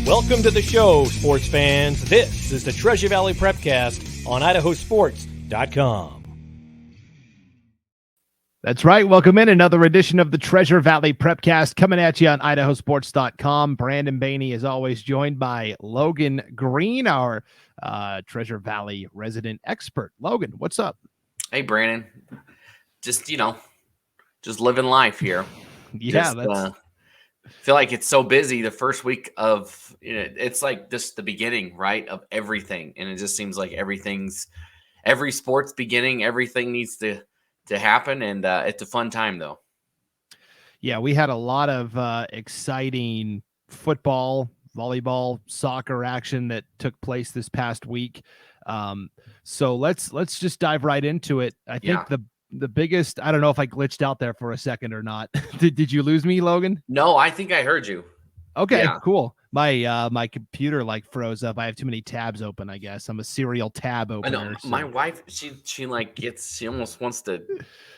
Welcome to the show, sports fans. This is the Treasure Valley Prepcast on IdahoSports.com. That's right. Welcome in another edition of the Treasure Valley Prepcast coming at you on IdahoSports.com. Brandon Baney is always joined by Logan Green, our Treasure Valley resident expert. Logan, what's up? Hey, Brandon. Just living life here. Feel like it's so busy the first week of, it's like just the beginning, right, of everything. And it just seems like every sport's beginning, everything needs to happen. And it's a fun time, though. Yeah, we had a lot of exciting football, volleyball, soccer action that took place this past week. So let's just dive right into it. I think the biggest, I don't know if I glitched out there for a second or not. Did you lose me, Logan? No, I think I heard you. Okay, cool. My computer froze up. I have too many tabs open, I guess. I'm a serial tab opener. I know. My wife, she almost wants to,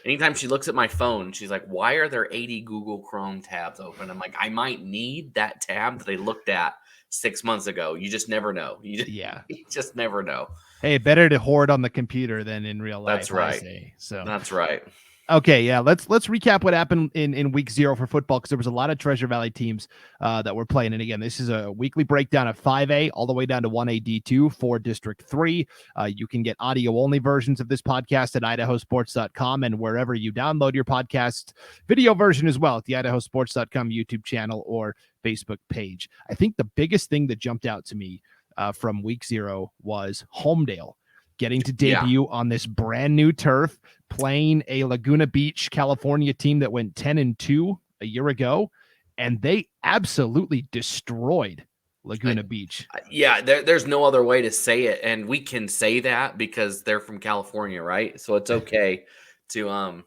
anytime she looks at my phone, she's like, why are there 80 Google Chrome tabs open? I'm like, I might need that tab that I looked at 6 months ago. You just never know. You just never know. Hey, better to hoard on the computer than in real life. That's right. I say. So that's right. Okay, yeah. Let's recap what happened in week 0 for football, because there was a lot of Treasure Valley teams that were playing. And again, this is a weekly breakdown of 5A all the way down to 1A D2 for District 3. You can get audio-only versions of this podcast at IdahoSports.com and wherever you download your podcast, video version as well at the IdahoSports.com YouTube channel or Facebook page. I think the biggest thing that jumped out to me from week 0 was Homedale getting to debut on this brand new turf, playing a Laguna Beach, California team that went 10-2 a year ago, and they absolutely destroyed Laguna Beach. Yeah, there's no other way to say it, and we can say that because they're from California, right? So it's okay to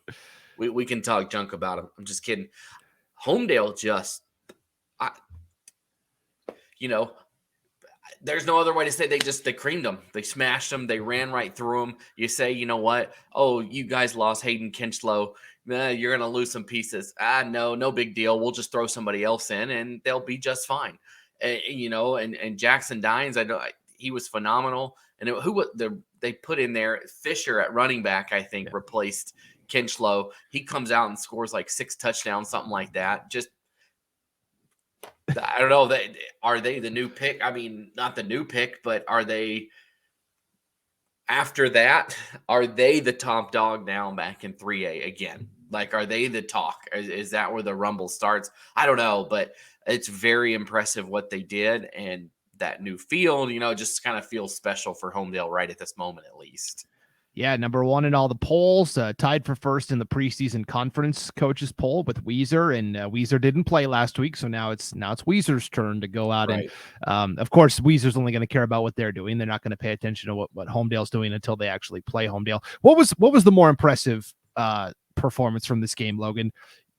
we can talk junk about them. I'm just kidding. Homedale there's no other way to say they creamed them. They smashed them. They ran right through them. You say, you know what? Oh, you guys lost Hayden Kinchlow. You're going to lose some pieces. No big deal. We'll just throw somebody else in and they'll be just fine. And Jackson Dines, he was phenomenal. And they put in there Fisher at running back, I think, replaced Kinchlow. He comes out and scores like 6 touchdowns, something like that. Just, I don't know. Are they the new pick? I mean, not the new pick, but are they after that? Are they the top dog now back in 3A again? Like, are they the talk? Is that where the rumble starts? I don't know, but it's very impressive what they did. And that new field, just kind of feels special for Homedale right at this moment, at least. Yeah, number 1 in all the polls, tied for first in the preseason conference coaches poll with Weezer, and Weezer didn't play last week, so now it's Weezer's turn to go out. Right. And of course, Weezer's only going to care about what they're doing. They're not going to pay attention to what Homedale's doing until they actually play Homedale. What was the more impressive performance from this game, Logan?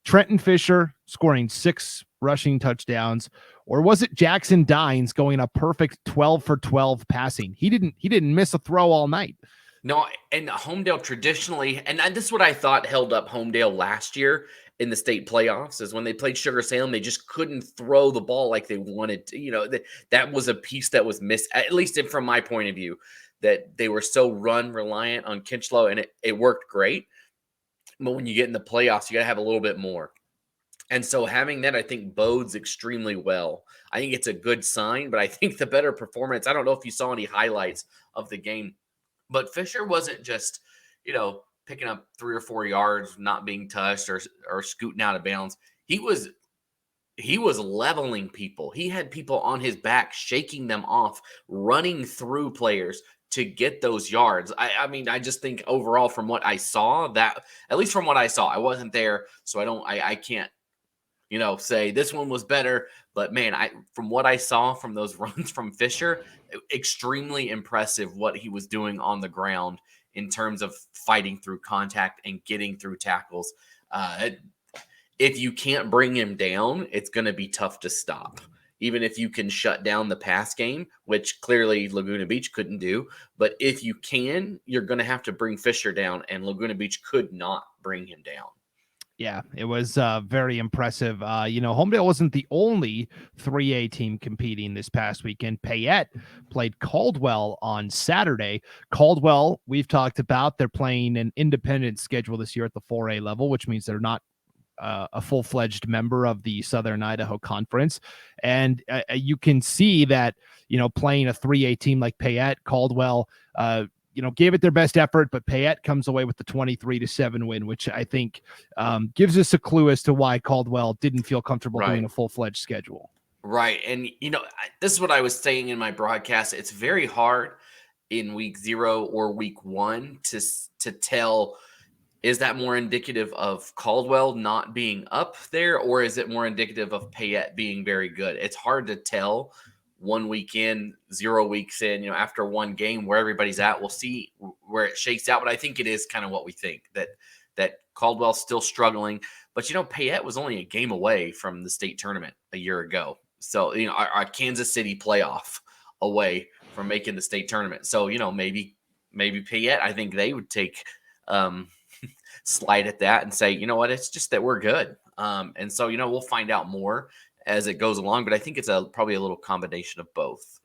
Trenton Fisher scoring 6 rushing touchdowns, or was it Jackson Dines going a perfect 12 for 12 passing? He didn't miss a throw all night. No, and Homedale traditionally, and this is what I thought held up Homedale last year in the state playoffs, is when they played Sugar Salem, they just couldn't throw the ball like they wanted to. That was a piece that was missed, at least from my point of view, that they were so run reliant on Kinchlow, and it worked great. But when you get in the playoffs, you got to have a little bit more. And so having that, I think, bodes extremely well. I think it's a good sign, but I think the better performance, I don't know if you saw any highlights of the game, but Fisher wasn't just, picking up 3 or 4 yards, not being touched or scooting out of bounds. He was leveling people. He had people on his back, shaking them off, running through players to get those yards. I mean, I just think overall from what I saw, I wasn't there, so I can't, say this one was better. But man, from what I saw from those runs from Fisher, extremely impressive what he was doing on the ground in terms of fighting through contact and getting through tackles. If you can't bring him down, it's going to be tough to stop. Even if you can shut down the pass game, which clearly Laguna Beach couldn't do. But if you can, you're going to have to bring Fisher down, and Laguna Beach could not bring him down. Yeah, it was very impressive. Homedale wasn't the only 3A team competing this past weekend. Payette played Caldwell on Saturday. Caldwell, we've talked about, they're playing an independent schedule this year at the 4A level, which means they're not a full-fledged member of the Southern Idaho Conference. And you can see that, playing a 3A team like Payette, Caldwell, gave it their best effort, but Payette comes away with the 23-7 win, which I think gives us a clue as to why Caldwell didn't feel comfortable doing a full-fledged schedule. Right. And, this is what I was saying in my broadcast. It's very hard in week 0 or week 1 to tell, is that more indicative of Caldwell not being up there, or is it more indicative of Payette being very good? It's hard to tell 1 week in, 0 weeks in, after one game where everybody's at. We'll see where it shakes out. But I think it is kind of what we think, that Caldwell's still struggling. But, Payette was only a game away from the state tournament a year ago. So, our Kansas City playoff away from making the state tournament. So, maybe Payette, I think they would take slide at that and say, you know what, it's just that we're good. And so, we'll find out more as it goes along, but I think it's probably a little combination of both.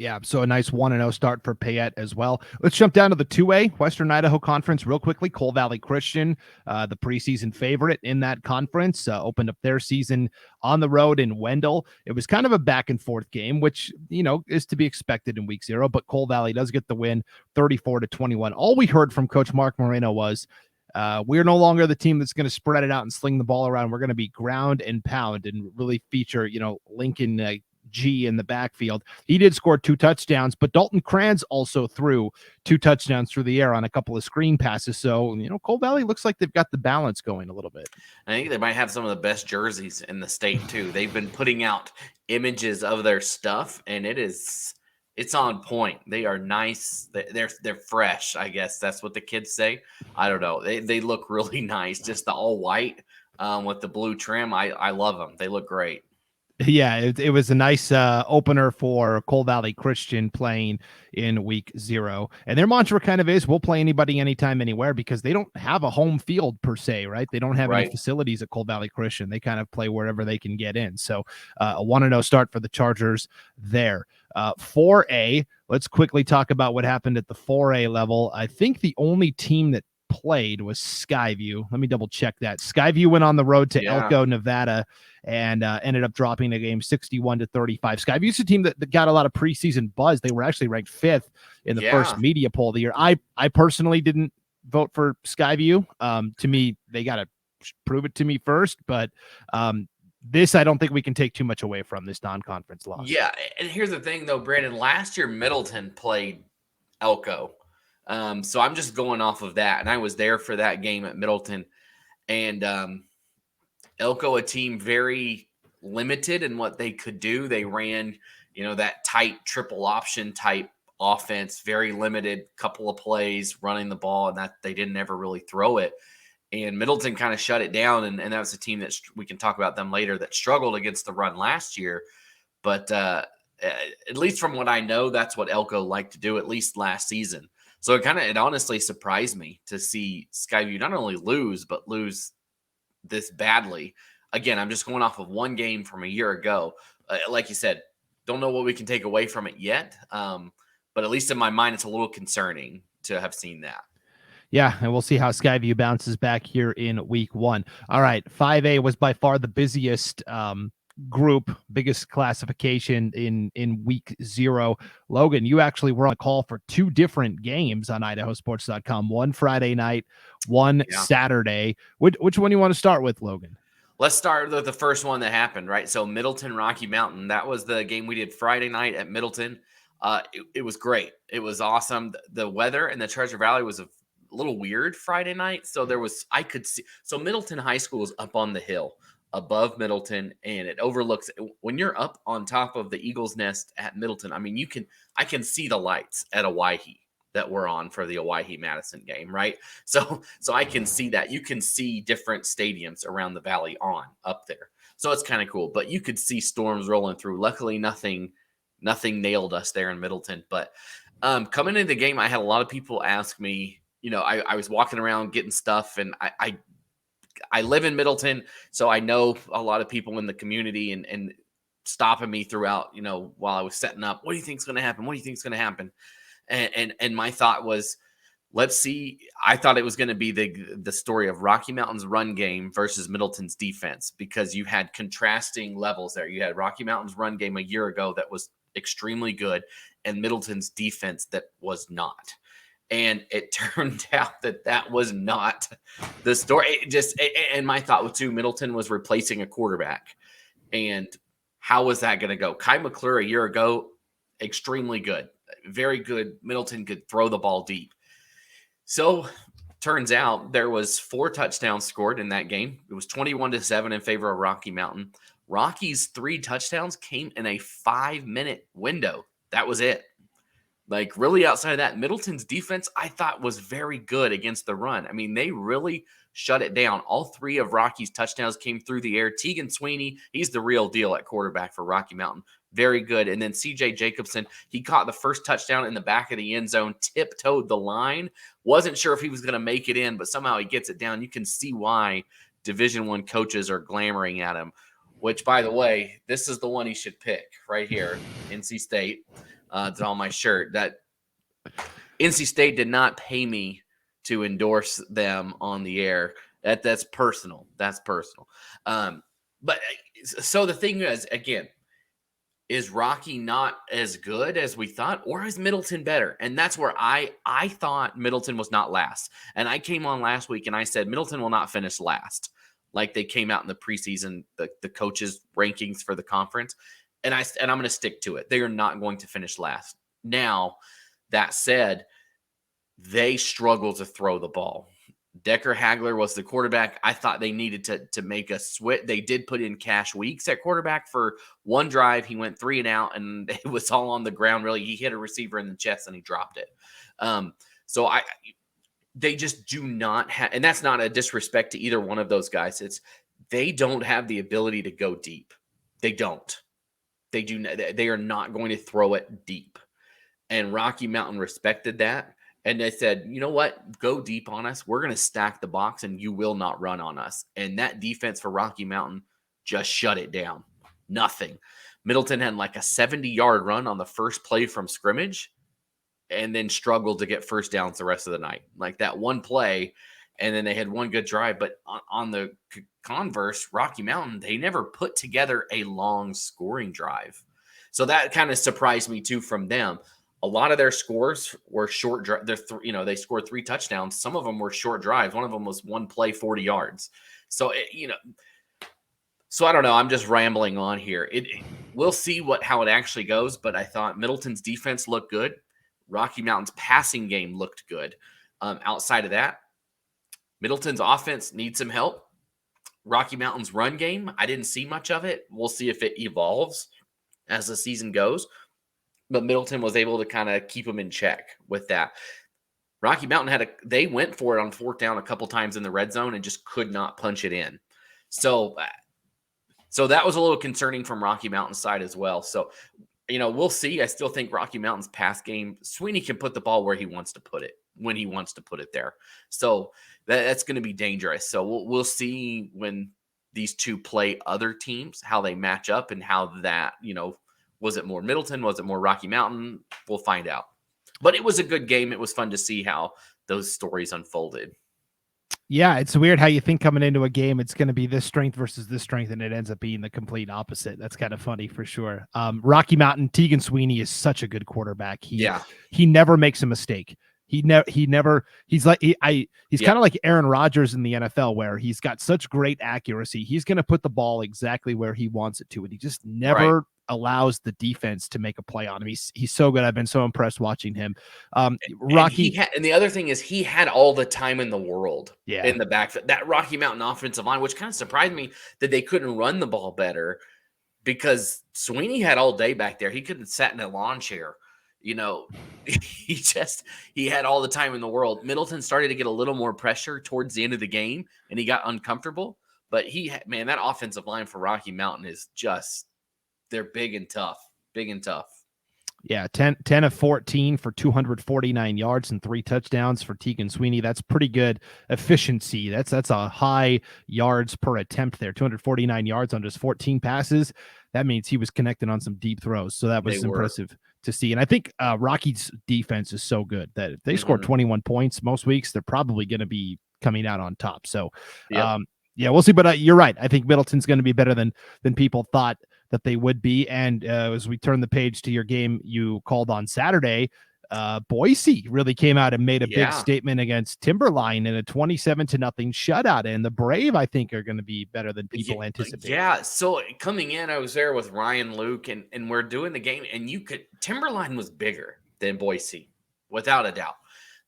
Yeah, so a nice 1-0 start for Payette as well. Let's jump down to the 2A Western Idaho Conference real quickly. Coal Valley Christian, the preseason favorite in that conference, opened up their season on the road in Wendell. It was kind of a back and forth game, which, is to be expected in week 0, but Coal Valley does get the win 34-21. All we heard from Coach Mark Moreno was, we're no longer the team that's going to spread it out and sling the ball around. We're going to be ground and pound and really feature, Lincoln G in the backfield. He did score 2 touchdowns, but Dalton Kranz also threw 2 touchdowns through the air on a couple of screen passes. So, Coal Valley looks like they've got the balance going a little bit. I think they might have some of the best jerseys in the state too. They've been putting out images of their stuff, and it's on point. They are nice. They're fresh. I guess that's what the kids say. I don't know. They look really nice. Just the all white with the blue trim. I love them. They look great. Yeah, it was a nice opener for Coal Valley Christian playing in week 0. And their mantra kind of is, we'll play anybody, anytime, anywhere, because they don't have a home field per se, right? They don't have any facilities at Coal Valley Christian. They kind of play wherever they can get in. So a 1-0 start for the Chargers there. 4A, let's quickly talk about what happened at the 4A level. I think the only team that played was Skyview. Let me double check that. Skyview went on the road to Elko, Nevada, and ended up dropping a game 61-35. Skyview's a team that got a lot of preseason buzz. They were actually ranked 5th in the first media poll of the year. I personally didn't vote for Skyview. To me, they got to prove it to me first, but this I don't think we can take too much away from, this non-conference loss. Yeah, and here's the thing though, Brandon. Last year Middleton played Elko. So I'm just going off of that. And I was there for that game at Middleton. And Elko, a team very limited in what they could do. They ran, that tight triple option type offense, very limited, couple of plays running the ball, and that they didn't ever really throw it. And Middleton kind of shut it down. And that was a team that we can talk about them later that struggled against the run last year. But at least from what I know, that's what Elko liked to do, at least last season. So it honestly surprised me to see Skyview not only lose, but lose this badly. Again, I'm just going off of one game from a year ago. Like you said, don't know what we can take away from it yet. But at least in my mind, it's a little concerning to have seen that. Yeah, and we'll see how Skyview bounces back here in week 1. All right, 5A was by far the busiest group, biggest classification in week 0. Logan, you actually were on a call for 2 different games on IdahoSports.com, one Friday night, one Saturday. Which one do you want to start with, Logan? Let's start with the first one that happened, right? So Middleton, Rocky Mountain, that was the game we did Friday night at Middleton. It was great. It was awesome. The weather in the Treasure Valley was a little weird Friday night. So I could see, so Middleton High School is up on the hill above Middleton, and it overlooks, when you're up on top of the Eagle's Nest at Middleton, I mean, I can see the lights at Owyhee that were on for the Owyhee Madison game, right? So I can see that. You can see different stadiums around the valley up there. So it's kind of cool, but you could see storms rolling through. Luckily, nothing nailed us there in Middleton. But coming into the game, I had a lot of people ask me, I was walking around getting stuff, and I I live in Middleton, so I know a lot of people in the community and stopping me throughout, while I was setting up. What do you think's going to happen? What do you think's going to happen? And my thought was, let's see. I thought it was going to be the story of Rocky Mountain's run game versus Middleton's defense, because you had contrasting levels there. You had Rocky Mountain's run game a year ago that was extremely good, and Middleton's defense that was not. And it turned out that was not the story. And my thought was too, Middleton was replacing a quarterback. And how was that going to go? Kai McClure a year ago, extremely good, very good. Middleton could throw the ball deep. So turns out there was 4 touchdowns scored in that game. It was 21-7 in favor of Rocky Mountain. Rocky's 3 touchdowns came in a 5-minute window. That was it. Like, really, outside of that, Middleton's defense, I thought, was very good against the run. I mean, they really shut it down. All 3 of Rocky's touchdowns came through the air. Tegan Sweeney, he's the real deal at quarterback for Rocky Mountain. Very good. And then CJ Jacobson, he caught the first touchdown in the back of the end zone, tiptoed the line. Wasn't sure if he was going to make it in, but somehow he gets it down. You can see why Division I coaches are glamoring at him, which, by the way, this is the one he should pick right here, NC State. It's on my shirt. That NC State did not pay me to endorse them on the air. That's personal. That's personal. But so the thing is, again, is Rocky not as good as we thought, or is Middleton better? And that's where I thought Middleton was not last. And I came on last week and I said Middleton will not finish last, like they came out in the preseason, the coaches' rankings for the conference. And I'm going to stick to it. They are not going to finish last. Now, that said, they struggle to throw the ball. Decker Hagler was the quarterback. I thought they needed to make a switch. They did put in Cash Weeks at quarterback for one drive. He went 3 and out, and it was all on the ground. Really, he hit a receiver in the chest and he dropped it. So they just do not have, and that's not a disrespect to either one of those guys. They don't have the ability to go deep. They don't. They are not going to throw it deep. And Rocky Mountain respected that. And they said, you know what? Go deep on us. We're going to stack the box and you will not run on us. And that defense for Rocky Mountain just shut it down. Nothing. Middleton had like a 70-yard run on the first play from scrimmage and then struggled to get first downs the rest of the night. Like that one play, and then they had one good drive. But on the converse, Rocky Mountain, they never put together a long scoring drive. So that kind of surprised me too from them. A lot of their scores were short. They scored 3 touchdowns. Some of them were short drives. One of them was one play, 40 yards. So, so I don't know. I'm just rambling on here. We'll see how it actually goes. But I thought Middleton's defense looked good. Rocky Mountain's passing game looked good. Outside of that, Middleton's offense needs some help. Rocky Mountain's run game, I didn't see much of it. We'll see if it evolves as the season goes. But Middleton was able to kind of keep them in check with that. Rocky Mountain they went for it on 4th down a couple times in the red zone and just could not punch it in. So that was a little concerning from Rocky Mountain's side as well. So, we'll see. I still think Rocky Mountain's pass game, Sweeney can put the ball where he wants to put it, when he wants to put it there. So that's going to be dangerous. So we'll see when these two play other teams, how they match up and how that, was it more Middleton? Was it more Rocky Mountain? We'll find out. But it was a good game. It was fun to see how those stories unfolded. Yeah, it's weird how you think coming into a game it's going to be this strength versus this strength, and it ends up being the complete opposite. That's kind of funny for sure. Rocky Mountain, Tegan Sweeney is such a good quarterback. He never makes a mistake. He's kind of like Aaron Rodgers in the NFL, where he's got such great accuracy. He's going to put the ball exactly where he wants it to, and he just never allows the defense to make a play on him. He's so good. I've been so impressed watching him. Rocky, and the other thing is he had all the time in the world in the back. That Rocky Mountain offensive line, which kind of surprised me that they couldn't run the ball better, because Sweeney had all day back there. He could have sat in a lawn chair. He had all the time in the world. Middleton started to get a little more pressure towards the end of the game, and he got uncomfortable. But that offensive line for Rocky Mountain is they're big and tough. Yeah, 10 of 14 for 249 yards and 3 touchdowns for Tegan Sweeney. That's pretty good efficiency. That's a high yards per attempt there. 249 yards on just 14 passes. That means he was connecting on some deep throws. So that was impressive to see. And I think Rocky's defense is so good that if they score 21 points most weeks, they're probably going to be coming out on top. So, yeah, we'll see. But you're right. I think Middleton's going to be better than people thought that they would be. And as we turn the page to your game you called on Saturday, Boise really came out and made a big statement against Timberline in a 27-0 shutout. And the Brave, I think, are going to be better than people anticipate. Yeah. So coming in, I was there with Ryan Luke, and we're doing the game, and Timberline was bigger than Boise, without a doubt.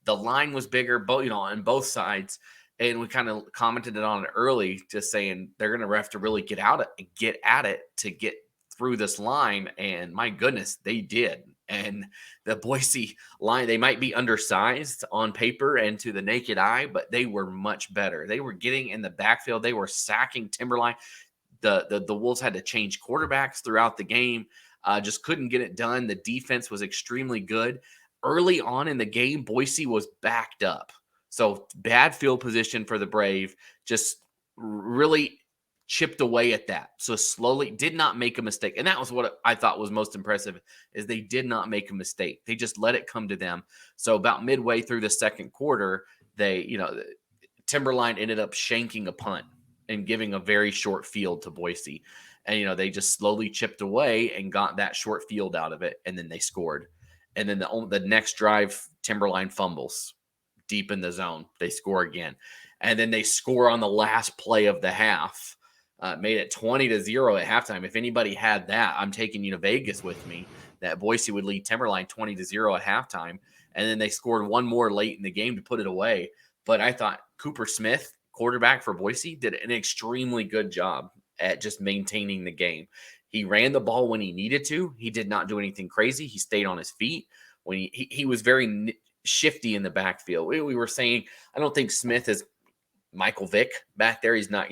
The line was bigger, both on both sides. And we kind of commented on it early, just saying they're going to have to really get at it to get through this line. And my goodness, they did. And the Boise line, they might be undersized on paper and to the naked eye, but they were much better. They were getting in the backfield. They were sacking Timberline. The Wolves had to change quarterbacks throughout the game. Just couldn't get it done. The defense was extremely good. Early on in the game, Boise was backed up. So bad field position for the Brave, just really chipped away at that. So slowly did not make a mistake. And that was what I thought was most impressive, is they did not make a mistake. They just let it come to them. So about midway through the second quarter, Timberline ended up shanking a punt and giving a very short field to Boise. And, they just slowly chipped away and got that short field out of it. And then they scored. And then the next drive, Timberline fumbles deep in the zone. They score again. And then they score on the last play of the half. Made it 20-0 at halftime. If anybody had that, I'm taking you to Vegas with me, that Boise would lead Timberline 20-0 at halftime. And then they scored one more late in the game to put it away. But I thought Cooper Smith, quarterback for Boise, did an extremely good job at just maintaining the game. He ran the ball when he needed to. He did not do anything crazy. He stayed on his feet. When he was very shifty in the backfield. We were saying, I don't think Smith is Michael Vick back there. He's not,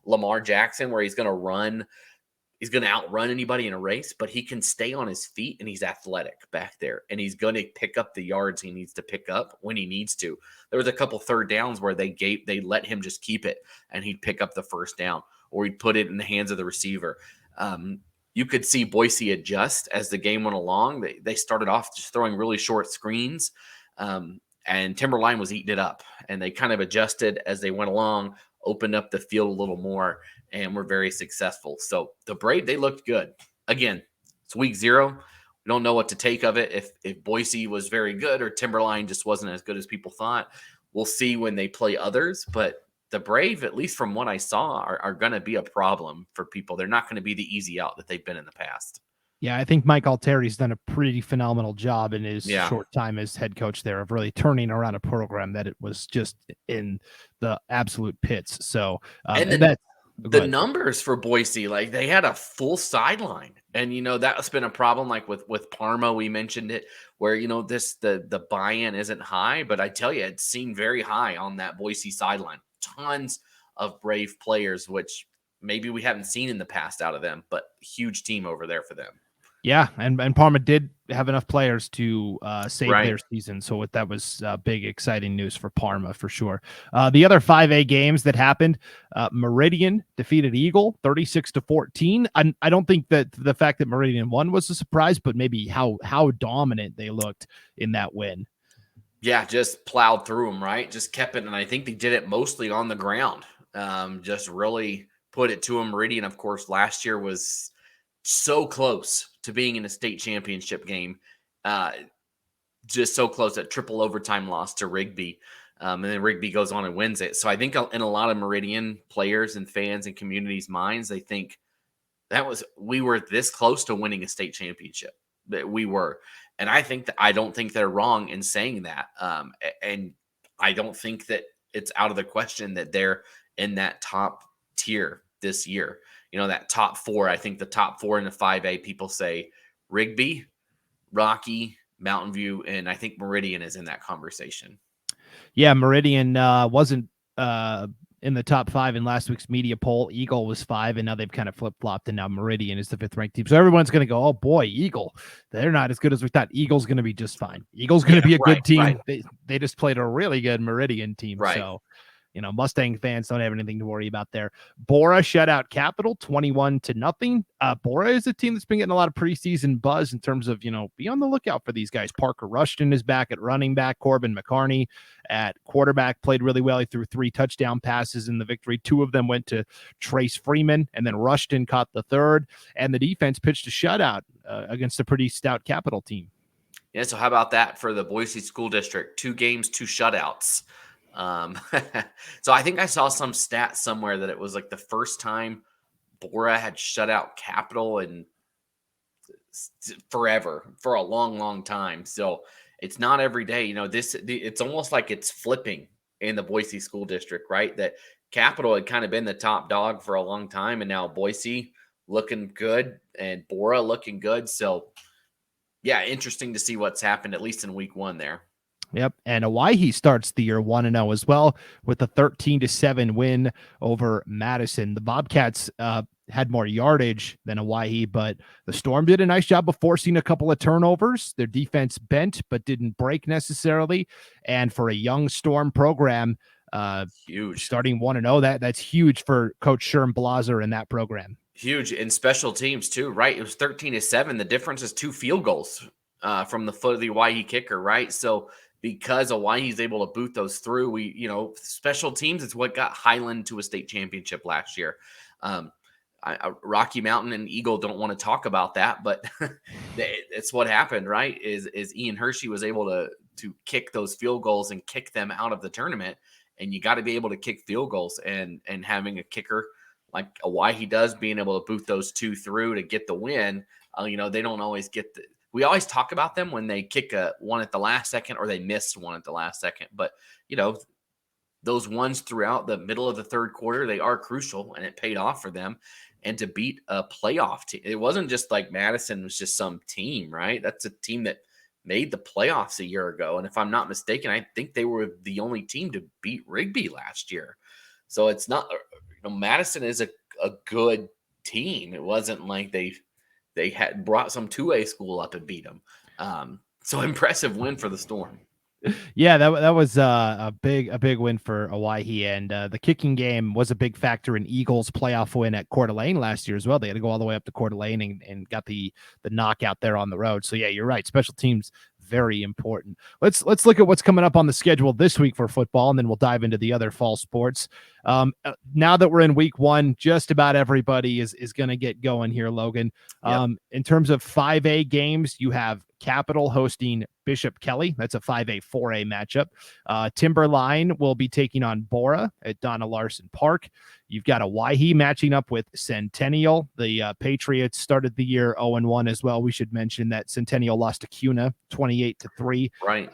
Lamar Jackson, where he's going to outrun anybody in a race, but he can stay on his feet and he's athletic back there, and he's going to pick up the yards he needs to pick up when he needs to. There was a couple third downs where they let him just keep it and he'd pick up the first down, or he'd put it in the hands of the receiver. You could see Boise adjust as the game went along. They started off just throwing really short screens. And Timberline was eating it up, and they kind of adjusted as they went along, opened up the field a little more, and were very successful. So the Brave, they looked good. Again, it's week 0. We don't know what to take of it. If Boise was very good or Timberline just wasn't as good as people thought, we'll see when they play others. But the Brave, at least from what I saw, are going to be a problem for people. They're not going to be the easy out that they've been in the past. Yeah, I think Mike Altieri's done a pretty phenomenal job in his short time as head coach there of really turning around a program that it was just in the absolute pits. So, the numbers for Boise, like they had a full sideline, and that's been a problem. Like with Parma, we mentioned it, where the buy-in isn't high, but I tell you, it seemed very high on that Boise sideline. Tons of Brave players, which maybe we haven't seen in the past out of them, but huge team over there for them. Yeah, and Parma did have enough players to save their season, so that was big, exciting news for Parma for sure. The other 5A games that happened, Meridian defeated Eagle 36-14. I don't think that the fact that Meridian won was a surprise, but maybe how dominant they looked in that win. Yeah, just plowed through them, right? Just kept it, and I think they did it mostly on the ground. Just really put it to them. Meridian, of course, last year was so close to being in a state championship game, just so close. That triple overtime loss to Rigby, and then Rigby goes on and wins it. So I think in a lot of Meridian players and fans and communities' minds, they think we were this close to winning a state championship. That we were, and I don't think they're wrong in saying that, and I don't think that it's out of the question that they're in that top tier this year. That top 4, I think the top 4 in the 5A, people say Rigby, Rocky, Mountain View, and I think Meridian is in that conversation. Yeah, Meridian wasn't in the top 5 in last week's media poll. Eagle was 5, and now they've kind of flip-flopped, and now Meridian is the 5th ranked team. So everyone's going to go, oh boy, Eagle, they're not as good as we thought. Eagle's going to be just fine. Eagle's going to be a good team. Right. They just played a really good Meridian team. Right. So, Mustang fans don't have anything to worry about there. Bora shut out Capital 21-0. Bora is a team that's been getting a lot of preseason buzz in terms of, be on the lookout for these guys. Parker Rushton is back at running back. Corbin McCarney at quarterback played really well. He threw 3 touchdown passes in the victory. 2 of them went to Trace Freeman, and then Rushton caught the 3rd. And the defense pitched a shutout against a pretty stout Capital team. Yeah, so how about that for the Boise School District? 2 games, 2 shutouts. So I think I saw some stat somewhere that it was like the first time Bora had shut out Capital in forever, for a long, long time. So it's not every day, it's almost like it's flipping in the Boise School District, right? That Capital had kind of been the top dog for a long time, and now Boise looking good and Bora looking good. So yeah, interesting to see what's happened, at least in week 1 there. Yep. And Hawaii starts the year 1-0 as well with a 13-7 win over Madison. The Bobcats had more yardage than Hawaii, but the Storm did a nice job of forcing a couple of turnovers. Their defense bent, but didn't break necessarily. And for a young Storm program, huge starting 1-0, that's huge for Coach Sherm Blaser in that program. Huge in special teams too, right? It was 13-7. The difference is 2 field goals from the foot of the Hawaii kicker, right? So because Hawaii is able to boot those through, special teams is what got Highland to a state championship last year. Rocky Mountain and Eagle don't want to talk about that, but it's what happened, right? Is Ian Hershey was able to kick those field goals and kick them out of the tournament, and you got to be able to kick field goals, and having a kicker like Hawaii does, being able to boot those 2 through to get the win. They don't always get we always talk about them when they kick one at the last second or they miss one at the last second. But, those ones throughout the middle of the 3rd quarter, they are crucial, and it paid off for them. And to beat a playoff team, it wasn't just like Madison was just some team, right? That's a team that made the playoffs a year ago. And if I'm not mistaken, I think they were the only team to beat Rigby last year. So it's not, Madison is a good team. It wasn't like they had brought some 2A school up and beat them. So impressive win for the Storm. Yeah, that was a big win for Hawaii, and the kicking game was a big factor in Eagles' playoff win at Coeur d'Alene last year as well. They had to go all the way up to Coeur d'Alene and got the knockout there on the road. So yeah, you're right. Special teams, very important. Let's look at what's coming up on the schedule this week for football, and then we'll dive into the other fall sports. Now that we're in week 1, just about everybody is going to get going here, Logan. Yep. In terms of 5A games, you have Capital hosting Bishop Kelly. That's a 5A, 4A matchup. Timberline will be taking on Bora at Donna Larson Park. You've got Hawaii matching up with Centennial. The Patriots started the year 0-1 as well. We should mention that Centennial lost to Cuna 28-3. Right.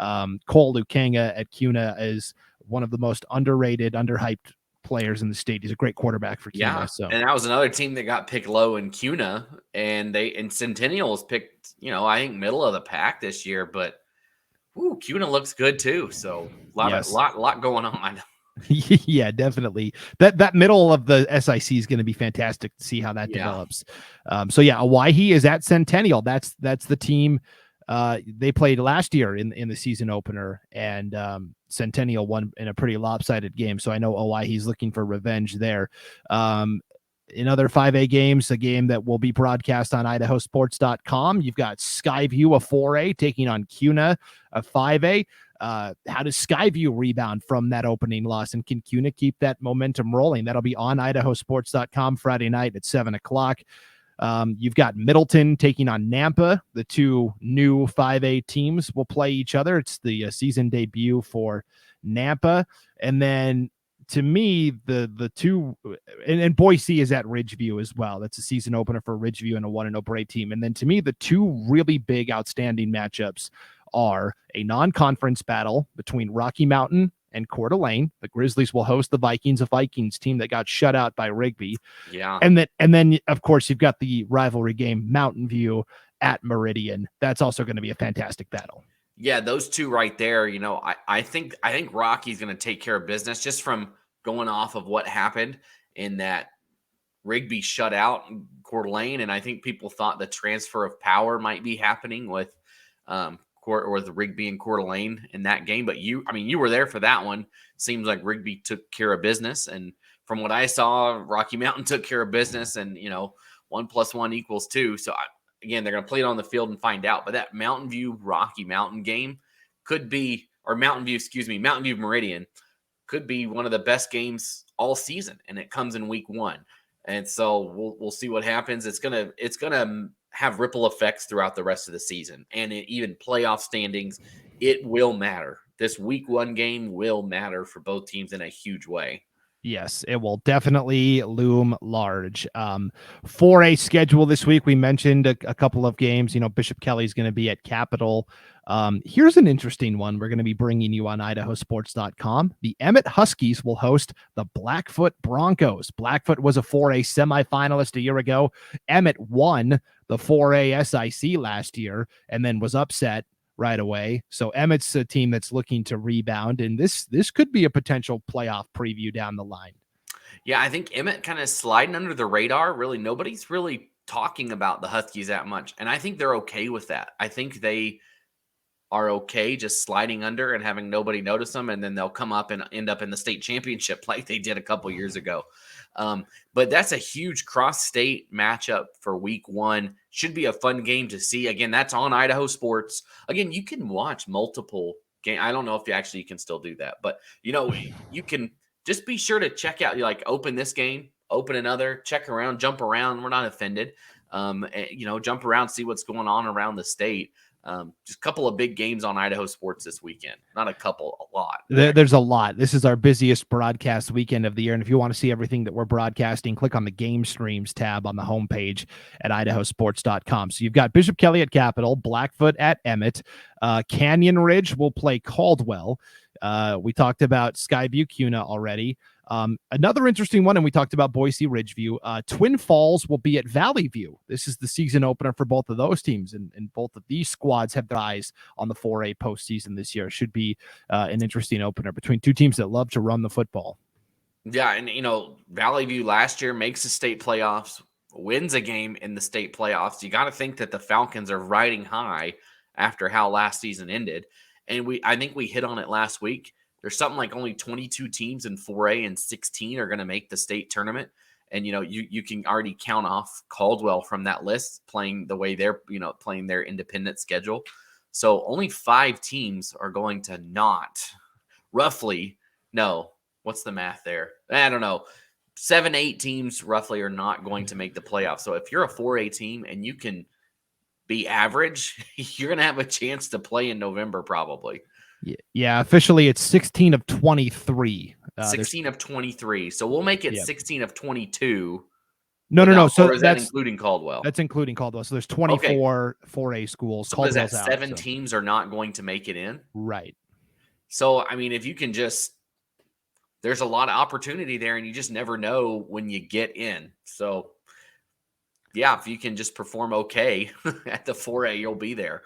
Cole Lukanga at Cuna is one of the most underrated, underhyped players in the state. He's a great quarterback for Cuna. Yeah, so. And that was another team that got picked low in Cuna, and Centennial was picked, I think middle of the pack this year, but Cuna looks good too. So lot going on. Yeah, definitely. That middle of the SIC is going to be fantastic to see how that develops. So yeah, Hawaii is at Centennial. That's the team they played last year in the season opener, and Centennial won in a pretty lopsided game. So I know Hawaii's looking for revenge there. In other 5A games, a game that will be broadcast on IdahoSports.com, you've got Skyview, a 4A, taking on Cuna, a 5A. How does Skyview rebound from that opening loss, and can Cuna keep that momentum rolling? That'll be on IdahoSports.com Friday night at 7:00. You've got Middleton taking on Nampa. The 2 new 5A teams will play each other. It's the season debut for Nampa. And then to me, the 2 and Boise is at Ridgeview as well. That's a season opener for Ridgeview and a 1-0 Bray team. And then to me, the 2 really big outstanding matchups are a non-conference battle between Rocky Mountain and Coeur d'Alene. The Grizzlies will host the Vikings, a Vikings team that got shut out by Rigby. Yeah. And then of course you've got the rivalry game, Mountain View at Meridian. That's also going to be a fantastic battle. Yeah, those 2 right there, I think Rocky's going to take care of business just from going off of what happened in that Rigby shut out Coeur d'Alene, and I think people thought the transfer of power might be happening with with Rigby and Coeur d'Alene in that game. But you were there for that one. Seems like Rigby took care of business, and from what I saw, Rocky Mountain took care of business, and 1 + 1 = 2. So again, they're going to play it on the field and find out. But that Mountain View Rocky Mountain game could be, or Mountain View Meridian could be one of the best games all season, and it comes in week 1. And so we'll see what happens. It's gonna have ripple effects throughout the rest of the season, and even playoff standings. It will matter. This week 1 game will matter for both teams in a huge way. Yes, it will definitely loom large. 4A schedule this week. We mentioned a couple of games. Bishop Kelly's going to be at Capitol. Here's an interesting one we're going to be bringing you on IdahoSports.com. The Emmett Huskies will host the Blackfoot Broncos. Blackfoot was a 4A semifinalist a year ago. Emmett won the 4A SIC last year and then was upset right away. So Emmett's a team that's looking to rebound, and this could be a potential playoff preview down the line. Yeah, I think Emmett kind of sliding under the radar. Really, nobody's really talking about the Huskies that much, and I think they're okay with that. I think they are okay just sliding under and having nobody notice them, and then they'll come up and end up in the state championship like they did a couple years ago. But that's a huge cross-state matchup for week 1. Should be a fun game to see. Again, that's on Idaho Sports. Again, you can watch multiple games. I don't know if you can still do that, but you can just be sure to check out. You open this game, open another, check around, jump around. We're not offended. Jump around, see what's going on around the state. Just a couple of big games on Idaho Sports this weekend. Not a couple, a lot. There's a lot. This is our busiest broadcast weekend of the year. And if you want to see everything that we're broadcasting, click on the game streams tab on the homepage at IdahoSports.com. So you've got Bishop Kelly at Capitol, Blackfoot at Emmett, Canyon Ridge will play Caldwell. We talked about Skyview Cuna already. Another interesting one, and we talked about Boise Ridgeview. Twin Falls will be at Valley View. This is the season opener for both of those teams, and both of these squads have their eyes on the 4A postseason this year. Should be an interesting opener between two teams that love to run the football. Yeah, and Valley View last year makes the state playoffs, wins a game in the state playoffs. You got to think that the Falcons are riding high after how last season ended, and I think we hit on it last week. There's something like only 22 teams in 4A and 16 are going to make the state tournament. And, you can already count off Caldwell from that list playing the way they're, playing their independent schedule. So only 5 teams are going to not roughly. No, what's the math there? I don't know. 7, 8 teams roughly are not going to make the playoffs. So if you're a 4A team and you can be average, you're going to have a chance to play in November probably. Yeah, officially it's 16 of 23. 16 of 23. So we'll make it 16 of 22. No. So is that including Caldwell? That's including Caldwell. So there's 24 4A schools. So is that 7 teams are not going to make it in? Right. So, if you can there's a lot of opportunity there, and you just never know when you get in. So, yeah, if you can just perform okay at the 4A, you'll be there.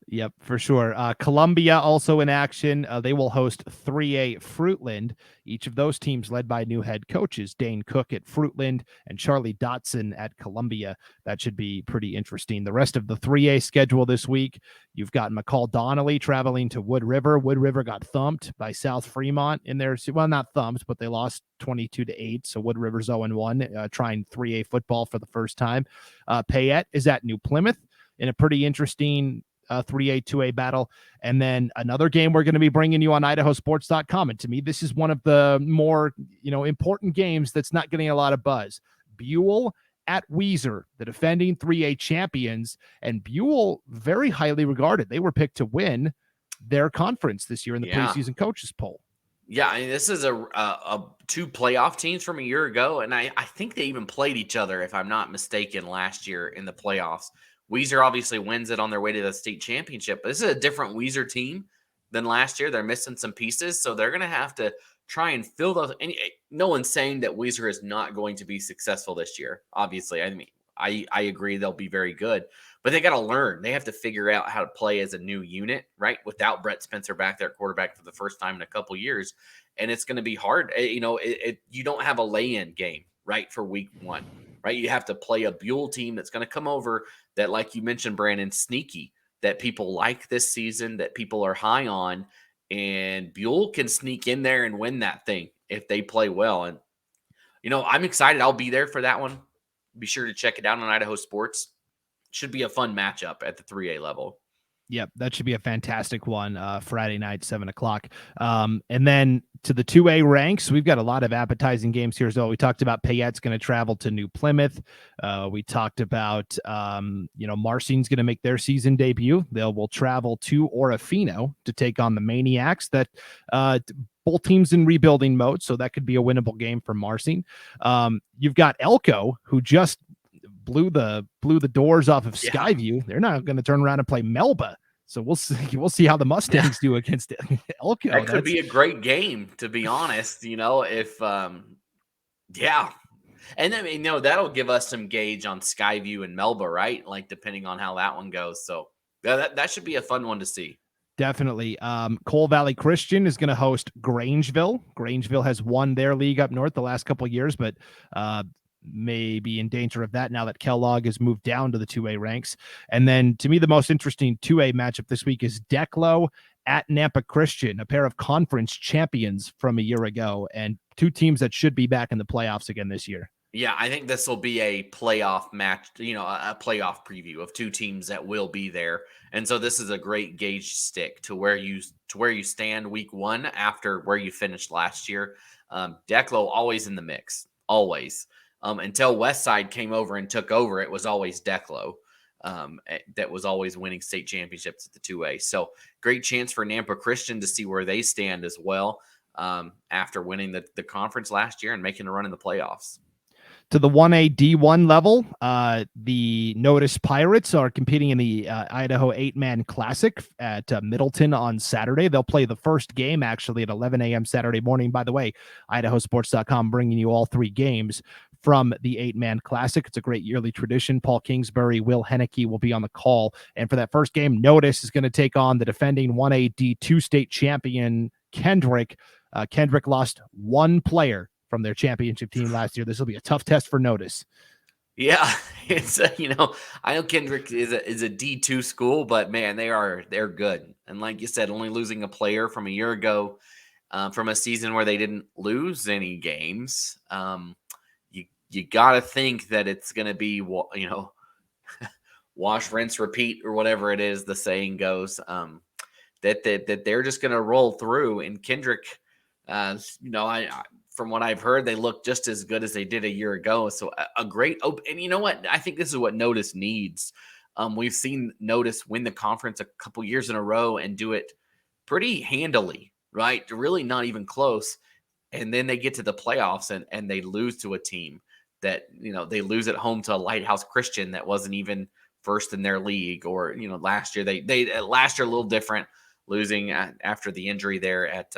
Yep, for sure. Columbia also in action. They will host 3A Fruitland. Each of those teams led by new head coaches, Dane Cook at Fruitland and Charlie Dotson at Columbia. That should be pretty interesting. The rest of the 3A schedule this week, you've got McCall Donnelly traveling to Wood River. Wood River got thumped by South Fremont in their, well, not thumped, but they lost 22-8. So Wood River's 0-1, trying 3A football for the first time. Payette is at New Plymouth in a pretty interesting 3A, 2A battle. And then another game we're going to be bringing you on IdahoSports.com. And to me, this is one of the more, important games that's not getting a lot of buzz. Buell at Weiser, the defending 3A champions. And Buell, very highly regarded. They were picked to win their conference this year in the preseason coaches poll. Yeah, this is a 2 playoff teams from a year ago. And I think they even played each other, if I'm not mistaken, last year in the playoffs. Weezer obviously wins it on their way to the state championship. But this is a different Weezer team than last year. They're missing some pieces, so they're going to have to try and fill those. And no one's saying that Weezer is not going to be successful this year. Obviously, I agree they'll be very good, but they got to learn. They have to figure out how to play as a new unit, right? Without Brett Spencer back there, quarterback for the first time in a couple years, and it's going to be hard. You don't have a lay-in game, right, for week 1, right? You have to play a Buell team that's going to come over that, like you mentioned, Brandon, sneaky, that people like this season, that people are high on, and Buell can sneak in there and win that thing if they play well. And, I'm excited. I'll be there for that one. Be sure to check it out on Idaho Sports. Should be a fun matchup at the 3A level. Yep, that should be a fantastic one. Friday night, 7:00. And then to the 2A ranks, we've got a lot of appetizing games here as well. We talked about Payette's going to travel to New Plymouth. We talked about, Marcine's going to make their season debut. Will travel to Orofino to take on the Maniacs. That both teams in rebuilding mode, so that could be a winnable game for Marcine. You've got Elko, who just blew the doors off of Skyview. They're not going to turn around and play Melba. So we'll see how the Mustangs do against Elko. That could be a great game, to be honest. If and then that'll give us some gauge on Skyview and Melba, right? Like depending on how that one goes. So that should be a fun one to see. Definitely. Coal Valley Christian is going to host Grangeville. Grangeville has won their league up north the last couple of years, but may be in danger of that now that Kellogg has moved down to the 2A ranks. And then to me, the most interesting 2A matchup this week is Declo at Nampa Christian, a pair of conference champions from a year ago, and two teams that should be back in the playoffs again this year. Yeah, I think this will be a playoff match, a playoff preview of two teams that will be there. And so this is a great gauge stick to where you stand week 1 after where you finished last year. Declo always in the mix, always. Until Westside came over and took over, it was always Declo that was always winning state championships at the 2A. So great chance for Nampa Christian to see where they stand as well after winning the conference last year and making a run in the playoffs. To the 1A D1 level, the Notice Pirates are competing in the Idaho 8-Man Classic at Middleton on Saturday. They'll play the first game actually at 11 a.m. Saturday morning. By the way, IdahoSports.com bringing you all 3 games from the 8-Man Classic. It's a great yearly tradition. Paul Kingsbury, Will Henneke will be on the call. And for that first game, Notice is going to take on the defending 1A D2 state champion, Kendrick. Kendrick lost one player from their championship team last year. This will be a tough test for Notice. Yeah, it's I know Kendrick is a D2 school, but man, they're good. And like you said, only losing a player from a year ago, from a season where they didn't lose any games. You got to think that it's going to be wash, rinse, repeat, or whatever it is the saying goes. That they're just going to roll through. And Kendrick, from what I've heard, they look just as good as they did a year ago. So a great and you know what? I think this is what Notice needs. We've seen Notice win the conference a couple years in a row and do it pretty handily, right? Really not even close. And then they get to the playoffs and they lose to a team that, they lose at home to a Lighthouse Christian that wasn't even first in their league. Or, last year, last year a little different, losing after the injury there at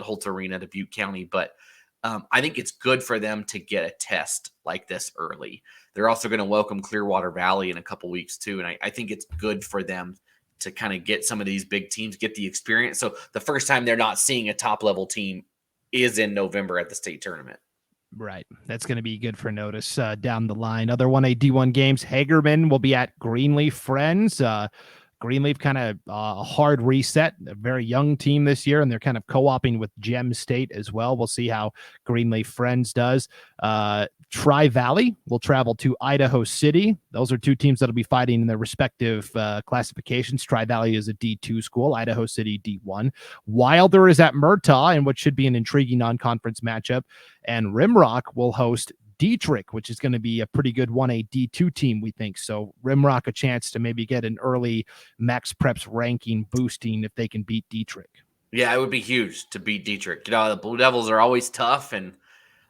Holt Arena to Butte County. But I think it's good for them to get a test like this early. They're also going to welcome Clearwater Valley in a couple weeks too. And I think it's good for them to kind of get some of these big teams, get the experience. So the first time they're not seeing a top level team is in November at the state tournament. Right. That's going to be good for Notice down the line. Other 1A D1 games, Hagerman will be at Greenleaf Friends. Greenleaf kind of a hard reset, a very young team this year, and they're kind of co-oping with Gem State as well. We'll see how Greenleaf Friends does. Tri-Valley will travel to Idaho City. Those are two teams that'll be fighting in their respective classifications. Tri-Valley is a D2 school, Idaho City D1. Wilder is at Murtaugh in what should be an intriguing non-conference matchup, and Rimrock will host Dietrich, which is going to be a pretty good 1A D2 team, we think. So Rimrock a chance to maybe get an early Max Preps ranking boosting if they can beat Dietrich. Yeah, it would be huge to beat Dietrich. The Blue Devils are always tough, and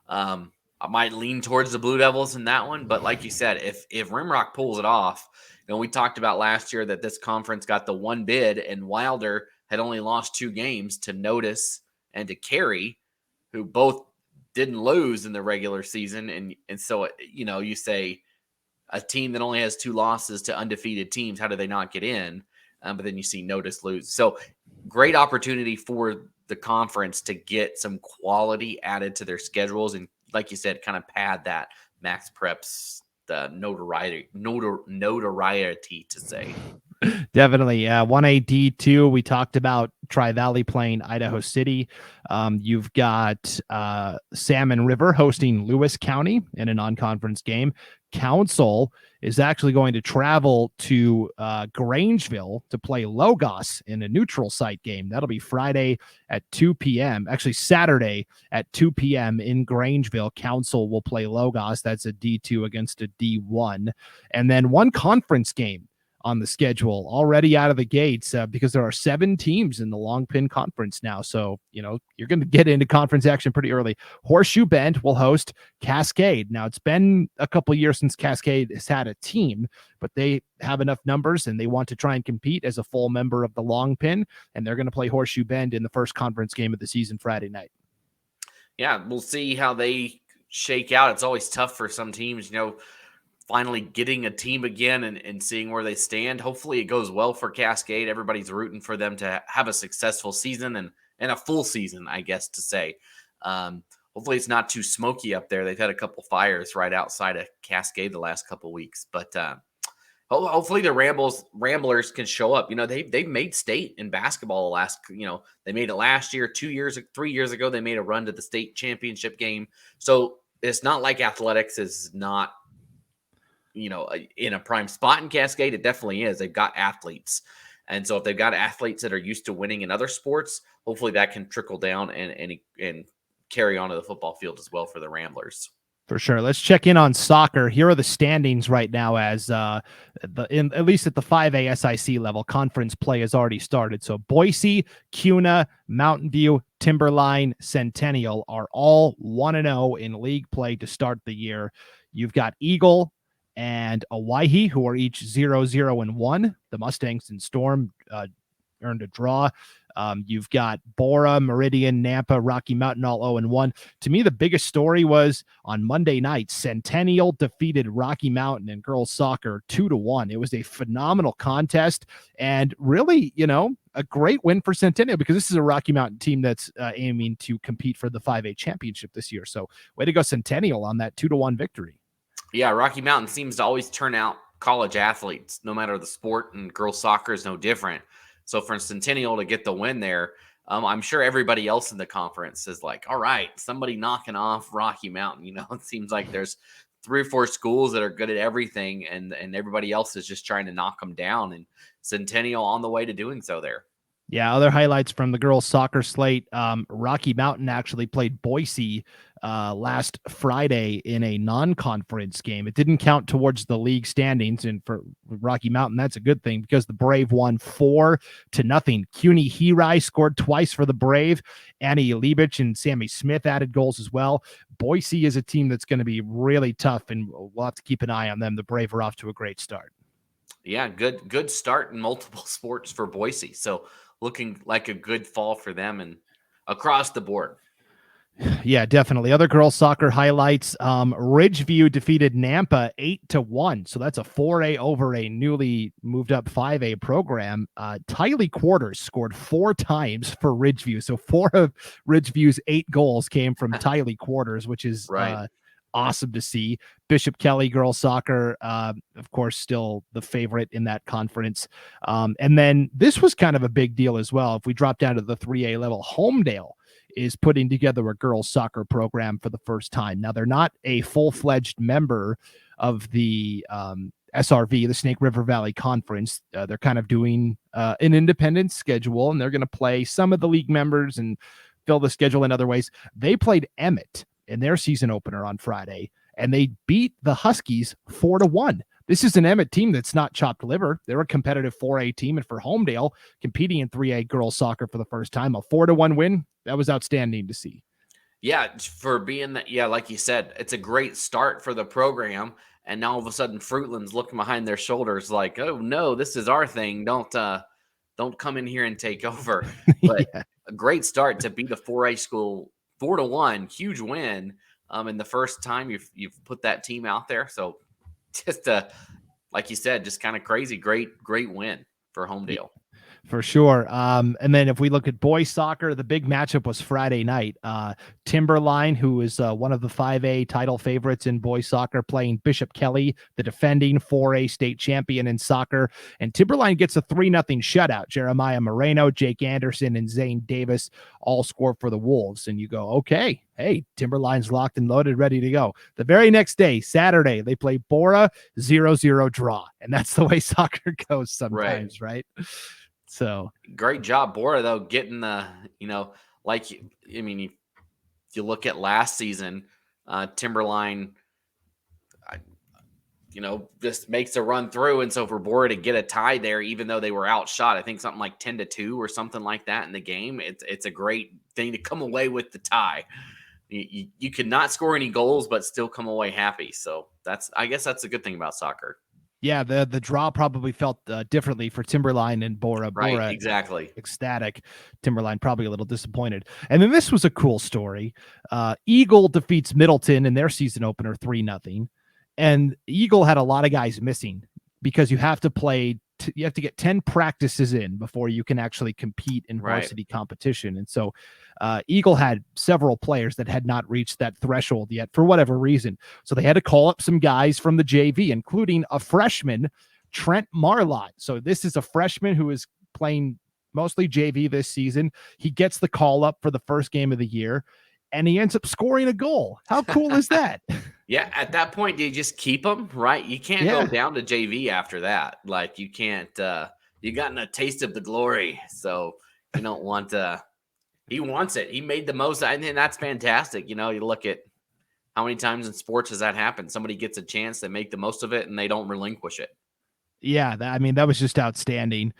I might lean towards the Blue Devils in that one. But like you said, if Rimrock pulls it off, we talked about last year that this conference got the one bid, and Wilder had only lost 2 games to Notice and to Cary, who both didn't lose in the regular season. And so, you say a team that only has 2 losses to undefeated teams, how do they not get in? But then you see Notice lose. So great opportunity for the conference to get some quality added to their schedules. And like you said, kind of pad that Max Preps, the notoriety to say. Definitely. 1A D2, we talked about Tri-Valley playing Idaho City. You've got Salmon River hosting Lewis County in a non-conference game. Council is actually going to travel to Grangeville to play Logos in a neutral site game. That'll be Friday at 2 p.m. Actually, Saturday at 2 p.m. in Grangeville. Council will play Logos. That's a D2 against a D1. And then one conference game on the schedule already out of the gates because there are 7 teams in the Long Pin Conference now. So, you're going to get into conference action pretty early. Horseshoe Bend will host Cascade. Now, it's been a couple years since Cascade has had a team, but they have enough numbers and they want to try and compete as a full member of the Long Pin, and they're going to play Horseshoe Bend in the first conference game of the season Friday night. Yeah, we'll see how they shake out. It's always tough for some teams, finally getting a team again and seeing where they stand. Hopefully it goes well for Cascade. Everybody's rooting for them to have a successful season and a full season, I guess to say. Hopefully it's not too smoky up there. They've had a couple fires right outside of Cascade the last couple weeks, but hopefully the Ramblers can show up. They've made state in basketball the last, they made it last year, 2 years, 3 years ago, they made a run to the state championship game. So it's not like athletics is not, in a prime spot in Cascade. It definitely is. They've got athletes. And so if they've got athletes that are used to winning in other sports, hopefully that can trickle down and carry on to the football field as well for the Ramblers. For sure. Let's check in on soccer. Here are the standings right now as at least at the 5A SIC level. Conference play has already started. So Boise, Cuna, Mountain View, Timberline, Centennial are all 1-0 in league play to start the year. You've got Eagle and Owyhee, who are each 0-0-1. The Mustangs and Storm earned a draw. You've got Bora, Meridian, Nampa, Rocky Mountain all 0-1. To me, the biggest story was on Monday night, Centennial defeated Rocky Mountain in girls soccer 2-1. It was a phenomenal contest and really, a great win for Centennial because this is a Rocky Mountain team that's aiming to compete for the 5A championship this year. So way to go Centennial on that 2-1 victory. Yeah, Rocky Mountain seems to always turn out college athletes, no matter the sport, and girls soccer is no different. So for Centennial to get the win there, I'm sure everybody else in the conference is like, all right, somebody knocking off Rocky Mountain. It seems like there's 3 or 4 schools that are good at everything, and everybody else is just trying to knock them down. And Centennial on the way to doing so there. Yeah, other highlights from the girls' soccer slate. Rocky Mountain actually played Boise last Friday in a non-conference game. It didn't count towards the league standings, and for Rocky Mountain, that's a good thing because the Brave won 4-0. CUNY Hirai scored twice for the Brave. Annie Liebich and Sammy Smith added goals as well. Boise is a team that's going to be really tough, and we'll have to keep an eye on them. The Brave are off to a great start. Yeah, good start in multiple sports for Boise. So looking like a good fall for them and across the board. Yeah, definitely. Other girls soccer highlights. Ridgeview defeated Nampa 8-1. So that's a 4A over a newly moved up 5A program. Tylee Quarters scored 4 times for Ridgeview. So 4 of Ridgeview's 8 goals came from Tylee Quarters, which is awesome to see. Bishop Kelly girls soccer, of course, still the favorite in that conference. And then this was kind of a big deal as well. If we drop down to the 3A level, Homedale is putting together a girls soccer program for the first time. Now, they're not a full-fledged member of the SRV, the Snake River Valley Conference. They're kind of doing an independent schedule, and they're going to play some of the league members and fill the schedule in other ways. They played Emmett in their season opener on Friday, and they beat the Huskies 4-1. This is an Emmett team that's not chopped liver. They're a competitive 4A team, and for Homedale, competing in 3A girls soccer for the first time, a 4-1 win, that was outstanding to see. Yeah, for being that, like you said, it's a great start for the program, and now all of a sudden Fruitland's looking behind their shoulders like, oh no, this is our thing. Don't come in here and take over. But a great start to beat a 4A school 4-1, huge win. And the first time you've put that team out there. So just like you said, just kind of crazy, great win for Homedale. For sure. And then if we look at boys soccer, the big matchup was Friday night. Timberline, who is one of the 5A title favorites in boys soccer, playing Bishop Kelly, the defending 4A state champion in soccer. And Timberline gets a 3-0 shutout. Jeremiah Moreno, Jake Anderson, and Zane Davis all score for the Wolves. And you go, okay, hey, Timberline's locked and loaded, ready to go. The very next day, Saturday, they play Bora, 0-0 draw. And that's the way soccer goes sometimes, right? So great job, Bora, though, getting the, if you look at last season, Timberline, just makes a run through. And so for Bora to get a tie there, even though they were outshot, I think something like 10-2 or something like that in the game, it's a great thing to come away with the tie. You could not score any goals, but still come away happy. So I guess that's a good thing about soccer. Yeah, the draw probably felt differently for Timberline and Bora. Right, Bora, exactly. Ecstatic. Timberline probably a little disappointed. And then this was a cool story. Eagle defeats Middleton in their season opener 3-0. And Eagle had a lot of guys missing because you have to play. You have to get 10 practices in before you can actually compete in varsity competition. And so Eagle had several players that had not reached that threshold yet for whatever reason. So they had to call up some guys from the JV, including a freshman, Trent Marlott. So this is a freshman who is playing mostly JV this season. He gets the call up for the first game of the year, and he ends up scoring a goal. How cool is that? Yeah, at that point, do you just keep him, right? You can't go down to JV after that. Like, you can't you gotten a taste of the glory, so you don't want he wants it. He made the most, and that's fantastic. You look at how many times in sports has that happened? Somebody gets a chance, they make the most of it, and they don't relinquish it. Yeah, that was just outstanding.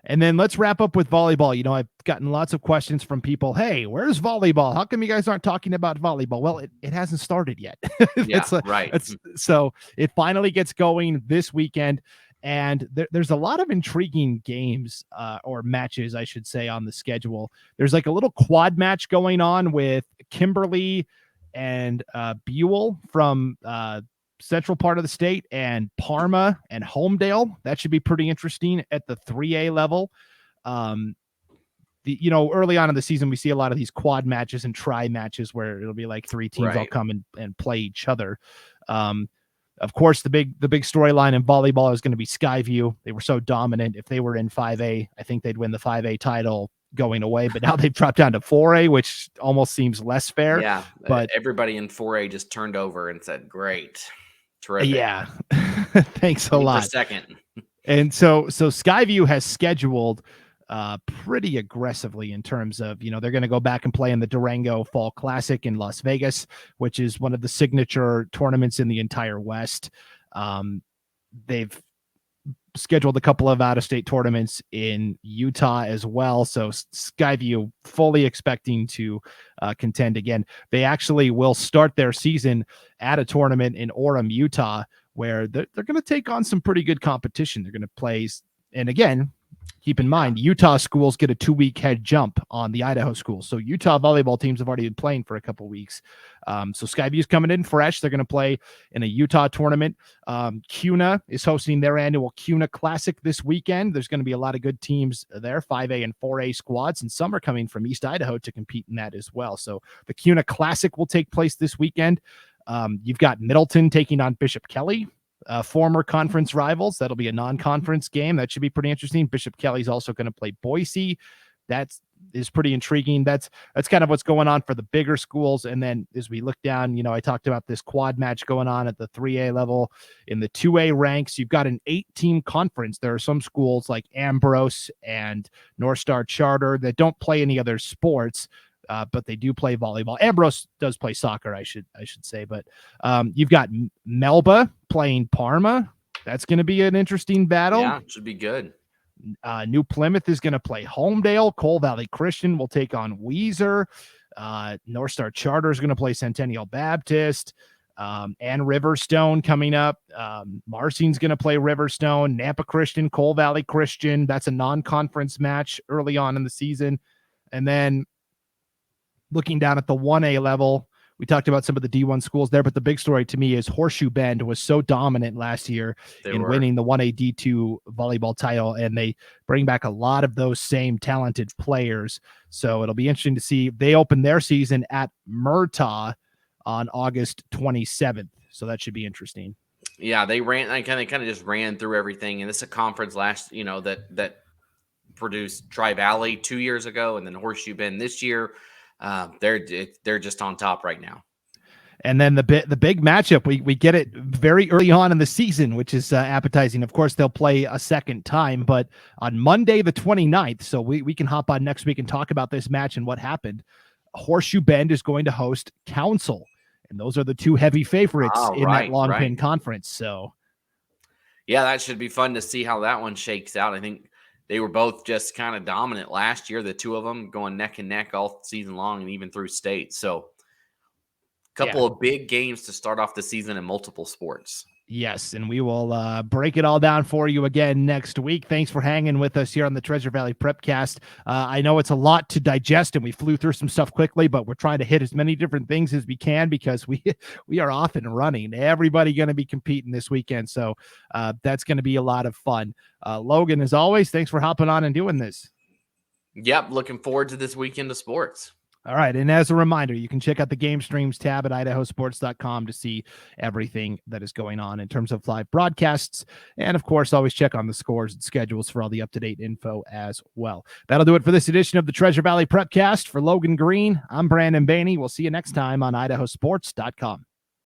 And then let's wrap up with volleyball. I've gotten lots of questions from people. Hey, where's volleyball? How come you guys aren't talking about volleyball? Well, it hasn't started yet. Right. So it finally gets going this weekend. And there's a lot of intriguing games or matches, I should say, on the schedule. There's like a little quad match going on with Kimberly and Buell from central part of the state, and Parma and Homedale. That should be pretty interesting at the 3A level. Early on in the season, we see a lot of these quad matches and tri matches where it'll be like three teams all come and play each other. Of course, the big storyline in volleyball is going to be Skyview. They were so dominant. If they were in 5A, I think they'd win the 5A title going away, but now they've dropped down to 4A, which almost seems less fair. Yeah, but everybody in 4A just turned over and said, great. Terrific. Yeah. Thanks a lot. Second. And so Skyview has scheduled pretty aggressively in terms of, they're going to go back and play in the Durango Fall Classic in Las Vegas, which is one of the signature tournaments in the entire West. They've scheduled a couple of out-of-state tournaments in Utah as well. So Skyview fully expecting to contend again. They actually will start their season at a tournament in Orem, Utah, where they're going to take on some pretty good competition. They're going to play, and again, keep in mind, Utah schools get a 2-week head jump on the Idaho schools. So Utah volleyball teams have already been playing for a couple weeks. So Skyview's coming in fresh. They're going to play in a Utah tournament. Cuna is hosting their annual Cuna Classic this weekend. There's going to be a lot of good teams there, 5A and 4A squads, and some are coming from East Idaho to compete in that as well. So the Cuna Classic will take place this weekend. You've got Middleton taking on Bishop Kelly. Former conference rivals. That'll be a non-conference game. That should be pretty interesting. Bishop Kelly's also going to play Boise. That is pretty intriguing. That's kind of what's going on for the bigger schools. And then as we look down, I talked about this quad match going on at the 3A level. In the 2A ranks, you've got an 8-team conference. There are some schools like Ambrose and North Star Charter that don't play any other sports, but they do play volleyball. Ambrose does play soccer, I should say. But you've got Melba playing Parma. That's going to be an interesting battle. Yeah, it should be good. New Plymouth is going to play Homedale. Cole Valley Christian will take on Weiser. North Star Charter is going to play Centennial Baptist. And Riverstone coming up. Marcin's going to play Riverstone. Nampa Christian, Cole Valley Christian. That's a non-conference match early on in the season. And then looking down at the 1A level, We talked about some of the D1 schools there, but the big story to me is Horseshoe Bend was so dominant last year winning the 1A D2 volleyball title, and they bring back a lot of those same talented players. So it'll be interesting to see. They open their season at Murtaugh on August 27th. So that should be interesting. Yeah, they kind of just ran through everything, and this is a conference that produced Tri-Valley 2 years ago, and then Horseshoe Bend this year. They're just on top right now. And then the big matchup, we get it very early on in the season, which is appetizing. Of course, they'll play a second time, but on Monday the 29th, so we can hop on next week and talk about this match and what happened. Horseshoe Bend is going to host Council, and those are the two heavy favorites that long pin conference. So, yeah, that should be fun to see how that one shakes out. I think they were both just kind of dominant last year, the two of them going neck and neck all season long and even through state. So a couple of big games to start off the season in multiple sports. Yes, and we will break it all down for you again next week. Thanks for hanging with us here on the Treasure Valley Prepcast. I know it's a lot to digest, and we flew through some stuff quickly, but we're trying to hit as many different things as we can because we are off and running. Everybody going to be competing this weekend, so that's going to be a lot of fun. Logan, as always, thanks for hopping on and doing this. Yep, looking forward to this weekend of sports. All right. And as a reminder, you can check out the game streams tab at IdahoSports.com to see everything that is going on in terms of live broadcasts. And of course, always check on the scores and schedules for all the up-to-date info as well. That'll do it for this edition of the Treasure Valley Prepcast. For Logan Green, I'm Brandon Baney. We'll see you next time on IdahoSports.com.